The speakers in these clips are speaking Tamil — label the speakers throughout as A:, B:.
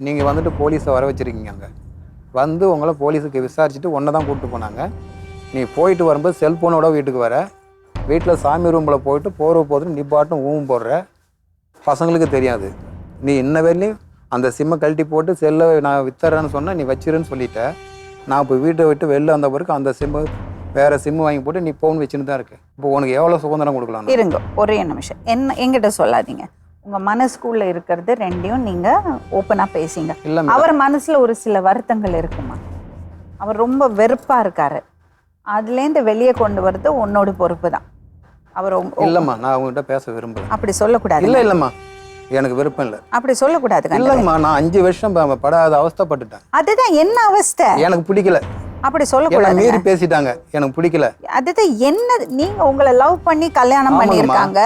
A: நீங்கள் வந்துட்டு போலீஸை வர வச்சுருக்கீங்க. அங்கே வந்து உங்களை போலீஸுக்கு விசாரிச்சுட்டு ஒன்றை தான் கூப்பிட்டு போனாங்க. நீ போயிட்டு வரும்போது செல்ஃபோனோட வீட்டுக்கு வர, வீட்டில் சாமி ரூமில் போயிட்டு போதும் நீ பாட்டும் ஊம் போடுற. பசங்களுக்கு தெரியாது. நீ இன்ன வரையிலையும் அந்த சிம்மை கழட்டி போட்டு செல்லை நான் வித்துறேன்னு சொன்னால் நீ வச்சிருன்னு சொல்லிட்ட. நான் இப்போ வீட்டை விட்டு வெளில வந்த பிறகு அந்த சிம்மு வேறு சிம்மு வாங்கி போட்டு நீ ஃபோன் வச்சுன்னு தான் இருக்கு. இப்போ உனக்கு எவ்வளோ சுதந்திரம் கொடுக்கலாம்?
B: இருங்க ஒரே நிமிஷம், என்கிட்ட சொல்லாதீங்க. உங்கள் மனசுக்குள்ளே இருக்கிறது ரெண்டையும் நீங்கள் ஓப்பனாக பேசிங்க.
A: இல்லை,
B: அவர் மனசில் ஒரு சில வருத்தங்கள் இருக்குமா? அவர் ரொம்ப வெறுப்பாக இருக்காரு. அதுலேருந்து வெளியே கொண்டு வரது உன்னோட பொறுப்பு தான். அவர்
A: இல்லைம்மா, நான் அவங்ககிட்ட பேச விரும்பல.
B: அப்படி சொல்லக்கூடாது.
A: இல்லைம்மா, எனக்கு விருப்பம் இல்லை.
B: அப்படி சொல்லக்கூடாது.
A: இல்லைம்மா, நான் 5 வருஷம் படாத அவஸ்தைப்பட்டுட்டேன்.
B: அதுதான் என்ன அவஸ்தை?
A: எனக்கு பிடிக்கல.
B: அப்படி சொல்லக்கூடாது.
A: மீறி பேசிட்டாங்க, எனக்கு பிடிக்கல.
B: அதுதான் என்ன, நீங்க உங்களை லவ் பண்ணி கல்யாணம் பண்ணியிருக்காங்க,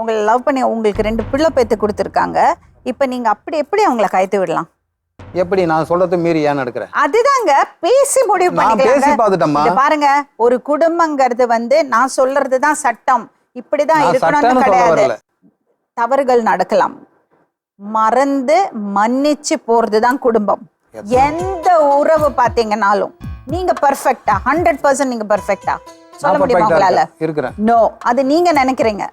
B: உங்களை லவ் பண்ணி உங்களுக்கு 2 பிள்ளை பெற்று கொடுத்துருக்காங்க. இப்போ நீங்க அப்படி எப்படி அவங்கள கயத்து விடலாம்?
A: எப்படி நான் சொல்றது மீறி ஏன் நடக்கிறேன்?
B: அதுதாங்க பேசி முடிவு
A: பண்ணிக்கலாம்.
B: பாருங்க, ஒரு குடும்பங்கிறது நான் சொல்றதுதான் சட்டம், இப்படிதான் இருக்கணும்னு கிடையாது. தவறுகள் நடக்கலாம், மறந்து மன்னிச்சு போறதுதான் குடும்பம். எந்த உறவு பாத்தீங்கன்னாலும் நீங்க பெர்ஃபெக்ட்டா 100% நீங்க பெர்ஃபெக்ட்டா சொல்ல முடியுமா உங்களால? நோ, அது நீங்க நினைக்கிறீங்க.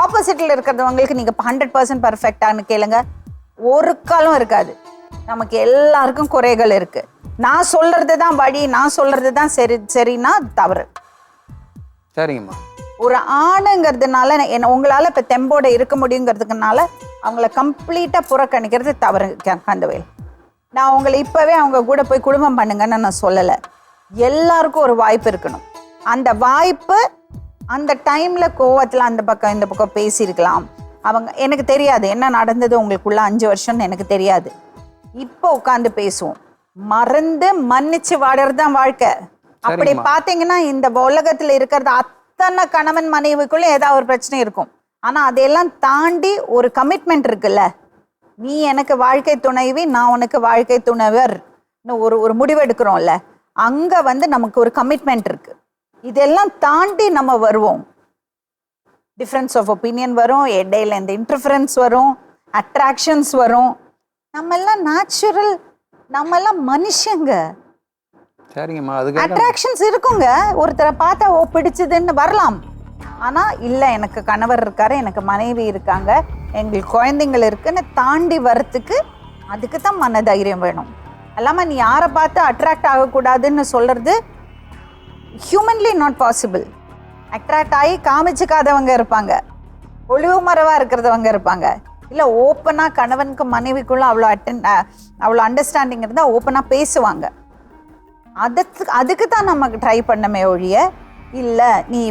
B: ஆப்போசிட்ல இருக்கிறவங்களுக்கு நீங்க 100% பெர்ஃபெக்ட்டான்னு கேளுங்க, ஒரு காலம் இருக்காது. நமக்கு எல்லாருக்கும் குறைகள் இருக்கு. நான் சொல்றது தான் வழி, நான் சொல்றது தான் சரின்னா தவறு.
A: சரிங்கம்மா.
B: ஒரு ஆணுங்கிறதுனால உங்களால இப்ப தெம்போட இருக்க முடியுங்கிறதுக்குனால அவங்கள கம்ப்ளீட்டா புறக்கணிக்கிறது தவறு. கந்தவேல், நான் உங்களை இப்பவே அவங்க கூட போய் குடும்பம் பண்ணுங்கன்னு நான் சொல்லலை. எல்லாருக்கும் ஒரு வாய்ப்பு இருக்கணும். அந்த வாய்ப்பு அந்த டைம்ல கோவத்துல அந்த பக்கம் இந்த பக்கம் பேசியிருக்கலாம். அவங்க எனக்கு தெரியாது என்ன நடந்தது உங்களுக்குள்ள 5 வருஷம்னு எனக்கு தெரியாது. இப்போ உட்காந்து பேசுவோம். மறந்து மன்னிச்சு வாடுறது தான் வாழ்க்கை. அப்படி பாத்தீங்கன்னா இந்த உலகத்துல இருக்கிறது அத்தனை கணவன் மனைவிக்குள்ள ஏதாவது ஒரு பிரச்சனை இருக்கும். ஆனா அதையெல்லாம் தாண்டி ஒரு கமிட்மெண்ட் இருக்குல்ல, நீ எனக்கு வாழ்க்கை துணைவி, நான் உனக்கு வாழ்க்கை துணைவர், ஒரு முடிவு எடுக்கிறோம்ல, அங்க நமக்கு ஒரு கமிட்மெண்ட் இருக்கு. இதெல்லாம் தாண்டி நம்ம வருவோம். டிஃப்ரென்ஸ் ஆஃப் ஒப்பீனியன் வரும், இடையில இந்த இன்டர்ஃபரன்ஸ் வரும், அட்ராக்ஷன்ஸ் வரும். நம்ம எல்லாம் நேச்சுரல், நம்ம எல்லாம் மனுஷங்க.
A: சரிங்கம்மா,
B: அட்ராக்ஷன்ஸ் இருக்குங்க. ஒருத்தரை பார்த்தா பிடிச்சதுன்னு வரலாம். ஆனா இல்ல, எனக்கு கணவர் இருக்காரு, எனக்கு மனைவி இருக்காங்க, எங்களுக்கு குழந்தைங்கள் இருக்குன்னு தாண்டி வரத்துக்கு அதுக்கு தான் மன தைரியம் வேணும். அல்லாம நீ யாரை பார்த்து அட்ராக்ட் ஆகக்கூடாதுன்னு சொல்றது ஹியூமன்லி நாட் பாசிபிள். அட்ராக்ட் ஆகி காமிச்சுக்காதவங்க இருப்பாங்க, ஒளிவு மறைவா இருக்கிறதவங்க இருப்பாங்க. இல்லை ஓப்பனாக கணவனுக்கு மனைவிக்குள்ள அவ்வளோ அண்டர்ஸ்டாண்டிங் இருந்தால் ஓப்பனாக பேசுவாங்க. அதுக்கு தான் நமக்கு ட்ரை பண்ணமே ஒழிய இல்லை நீ